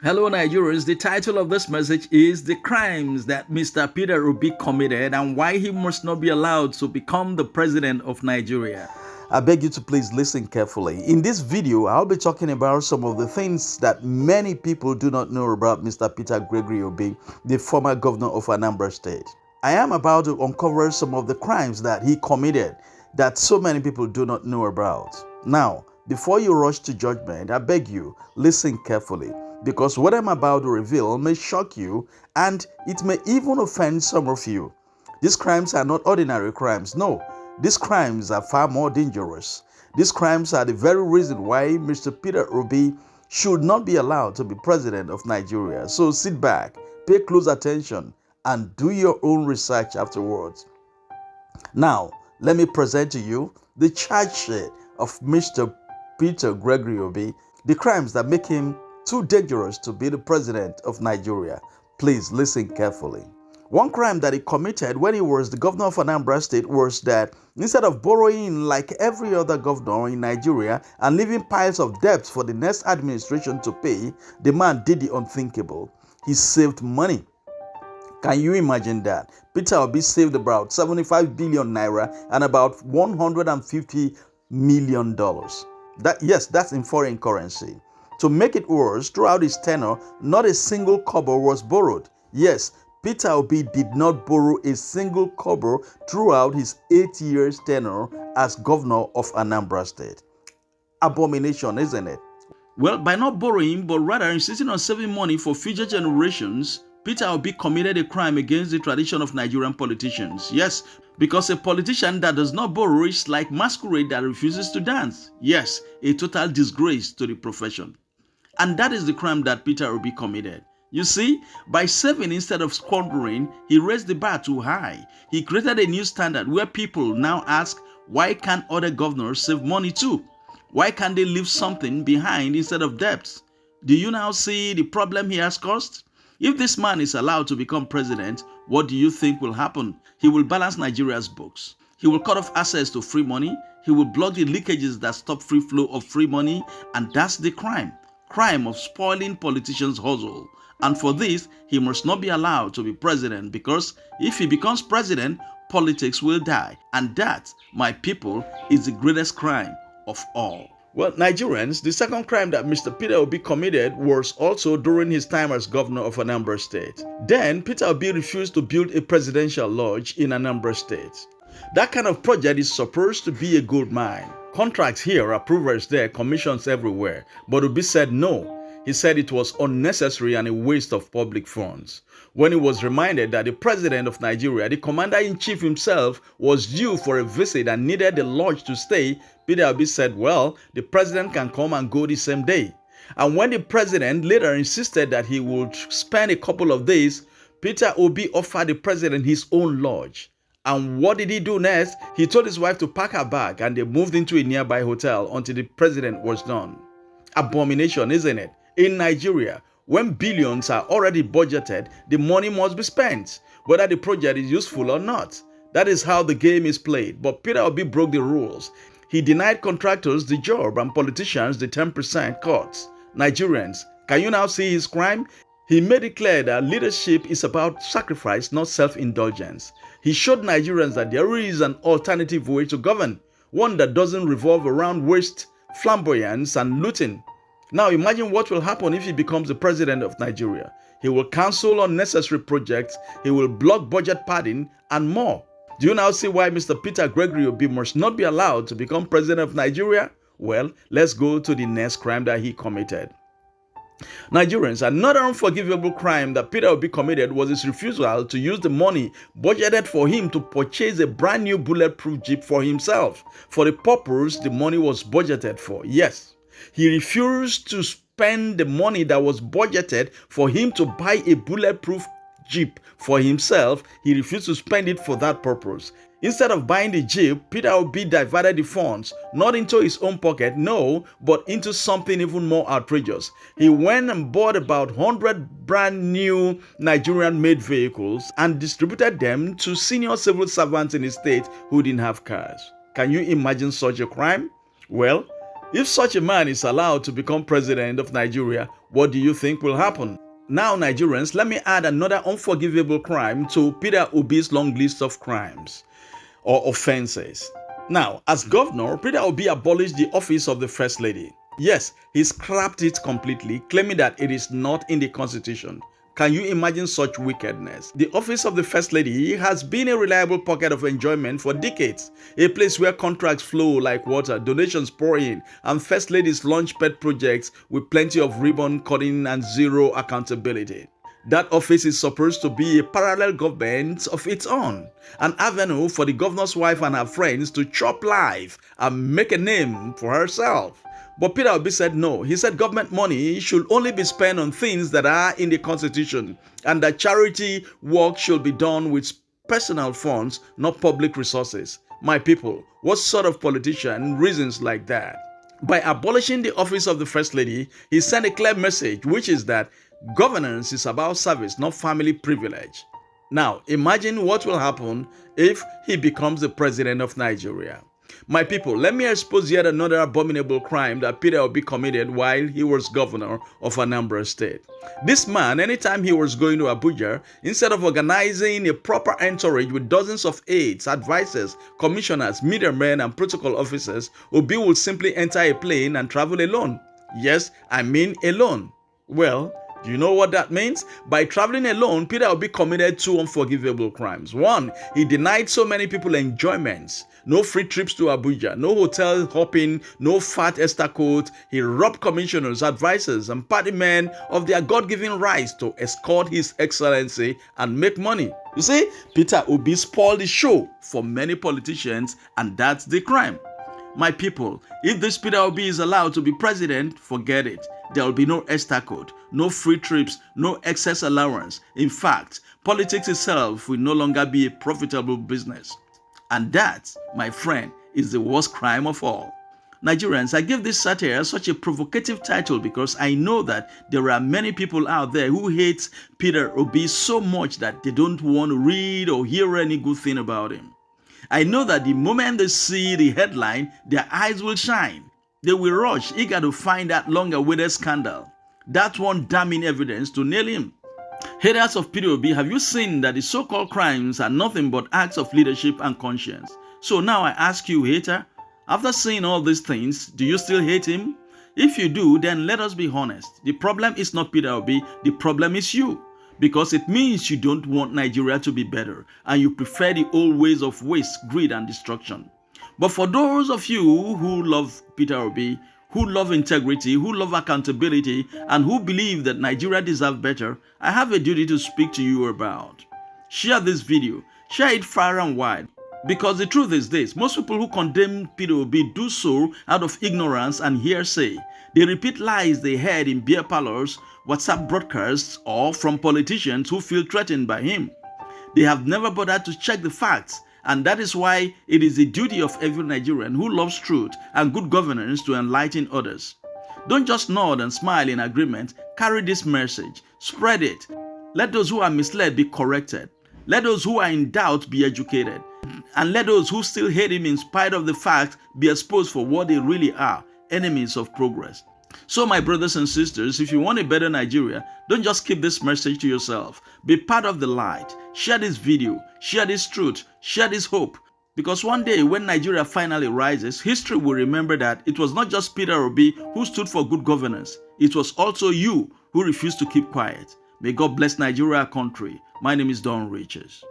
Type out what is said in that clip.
Hello, Nigerians. The title of this message is The Crimes That Mr. Peter Obi Committed and Why He Must Not Be Allowed to Become the President of Nigeria. I beg you to please listen carefully. In this video, I'll be talking about some of the things that many people do not know about Mr. Peter Gregory Obi, the former governor of Anambra State. I am about to uncover some of the crimes that he committed that so many people do not know about. Now, before you rush to judgment, I beg you, listen carefully, because what I'm about to reveal may shock you and it may even offend some of you. These crimes are not ordinary crimes. No, these crimes are far more dangerous. These crimes are the very reason why Mr. Peter Obi should not be allowed to be president of Nigeria. So sit back, pay close attention, and do your own research afterwards. Now, let me present to you the charge sheet of Mr. Peter Gregory Obi, the crimes that make him too dangerous to be the president of Nigeria. Please listen carefully. One crime that he committed when he was the governor of Anambra State was that instead of borrowing like every other governor in Nigeria and leaving piles of debt for the next administration to pay, the man did the unthinkable. He saved money. Can you imagine that? Peter Obi saved about 75 billion naira and about $150 million. That's in foreign currency. To make it worse, throughout his tenure, not a single kobo was borrowed. Yes, Peter Obi did not borrow a single kobo throughout his 8 years tenure as governor of Anambra State. Abomination, isn't it? Well, by not borrowing, but rather insisting on saving money for future generations, Peter Obi committed a crime against the tradition of Nigerian politicians. Yes, because a politician that does not borrow is like masquerade that refuses to dance. Yes, a total disgrace to the profession. And that is the crime that Peter Obi committed. You see, by saving instead of squandering, he raised the bar too high. He created a new standard where people now ask, why can't other governors save money too? Why can't they leave something behind instead of debts? Do you now see the problem he has caused? If this man is allowed to become president, what do you think will happen? He will balance Nigeria's books. He will cut off access to free money. He will block the leakages that stop free flow of free money. And that's the crime of spoiling politicians' hustle. And for this, he must not be allowed to be president, because if he becomes president, politics will die. And that, my people, is the greatest crime of all. Well, Nigerians, the second crime that Mr. Peter Obi committed was also during his time as governor of Anambra State. Then, Peter Obi refused to build a presidential lodge in Anambra State. That kind of project is supposed to be a gold mine. Contracts here, approvals there, commissions everywhere. But Obi said no. He said it was unnecessary and a waste of public funds. When he was reminded that the president of Nigeria, the commander-in-chief himself, was due for a visit and needed the lodge to stay, Peter Obi said, well, the president can come and go the same day. And when the president later insisted that he would spend a couple of days, Peter Obi offered the president his own lodge. And what did he do next? He told his wife to pack her bag and they moved into a nearby hotel until the president was done. Abomination, isn't it? In Nigeria, when billions are already budgeted, the money must be spent, whether the project is useful or not. That is how the game is played. But Peter Obi broke the rules. He denied contractors the job and politicians the 10% cuts. Nigerians, can you now see his crime? He made it clear that leadership is about sacrifice, not self-indulgence. He showed Nigerians that there is an alternative way to govern, one that doesn't revolve around waste, flamboyance, and looting. Now imagine what will happen if he becomes the president of Nigeria. He will cancel unnecessary projects, he will block budget padding, and more. Do you now see why Mr. Peter Gregory Obi must not be allowed to become president of Nigeria? Well, let's go to the next crime that he committed. Nigerians, another unforgivable crime that Peter Obi committed was his refusal to use the money budgeted for him to purchase a brand new bulletproof jeep for himself, for the purpose the money was budgeted for. Yes, he refused to spend the money that was budgeted for him to buy a bulletproof jeep for himself. He refused to spend it for that purpose. Instead of buying the jeep, Peter Obi diverted the funds, not into his own pocket, no, but into something even more outrageous. He went and bought about 100 brand new Nigerian-made vehicles and distributed them to senior civil servants in his state who didn't have cars. Can you imagine such a crime? Well, If such a man is allowed to become president of Nigeria, what do you think will happen? Now, Nigerians, let me add another unforgivable crime to Peter Obi's long list of crimes or offenses. Now, as governor, Peter Obi abolished the office of the First Lady. Yes, he scrapped it completely, claiming that it is not in the Constitution. Can you imagine such wickedness? The office of the First Lady has been a reliable pocket of enjoyment for decades, a place where contracts flow like water, donations pour in, and First Ladies launch pet projects with plenty of ribbon cutting and zero accountability. That office is supposed to be a parallel government of its own, an avenue for the governor's wife and her friends to chop life and make a name for herself. But Peter Obi said no. He said government money should only be spent on things that are in the Constitution, and that charity work should be done with personal funds, not public resources. My people, what sort of politician reasons like that? By abolishing the office of the First Lady, he sent a clear message, which is that governance is about service, not family privilege. Now, imagine what will happen if he becomes the president of Nigeria. My people, let me expose yet another abominable crime that Peter Obi committed while he was governor of Anambra State. This man, anytime he was going to Abuja, instead of organizing a proper entourage with dozens of aides, advisors, commissioners, middlemen, and protocol officers, Obi would simply enter a plane and travel alone. Yes, I mean alone. Well, do you know what that means? By traveling alone, Peter Obi committed two unforgivable crimes. One, he denied so many people enjoyments. No free trips to Abuja, no hotel hopping, no fat escort. He robbed commissioners, advisors, and party men of their God-given rights to escort His Excellency and make money. You see, Peter Obi spoiled the show for many politicians, and that's the crime. My people, if this Peter Obi is allowed to be president, forget it. There will be no escort, no free trips, no excess allowance. In fact, politics itself will no longer be a profitable business. And that, my friend, is the worst crime of all. Nigerians, I give this satire such a provocative title because I know that there are many people out there who hate Peter Obi so much that they don't want to read or hear any good thing about him. I know that the moment they see the headline, their eyes will shine. They will rush, eager to find that long-awaited scandal. That one damning evidence to nail him. Haters of Peter Obi, have you seen that the so-called crimes are nothing but acts of leadership and conscience? So now I ask you, hater, after seeing all these things, do you still hate him? If you do, then let us be honest. The problem is not Peter Obi, the problem is you. Because it means you don't want Nigeria to be better and you prefer the old ways of waste, greed, and destruction. But for those of you who love Peter Obi, who love integrity, who love accountability, and who believe that Nigeria deserves better, I have a duty to speak to you about. Share this video, share it far and wide. Because the truth is this, most people who condemn Peter Obi do so out of ignorance and hearsay. They repeat lies they heard in beer parlors, WhatsApp broadcasts, or from politicians who feel threatened by him. They have never bothered to check the facts, and that is why it is the duty of every Nigerian who loves truth and good governance to enlighten others. Don't just nod and smile in agreement. Carry this message. Spread it. Let those who are misled be corrected. Let those who are in doubt be educated. And let those who still hate him in spite of the fact be exposed for what they really are, enemies of progress. So my brothers and sisters, if you want a better Nigeria, don't just keep this message to yourself. Be part of the light. Share this video. Share this truth. Share this hope. Because one day when Nigeria finally rises, history will remember that it was not just Peter Obi who stood for good governance. It was also you who refused to keep quiet. May God bless Nigeria, our country. My name is Don Riches.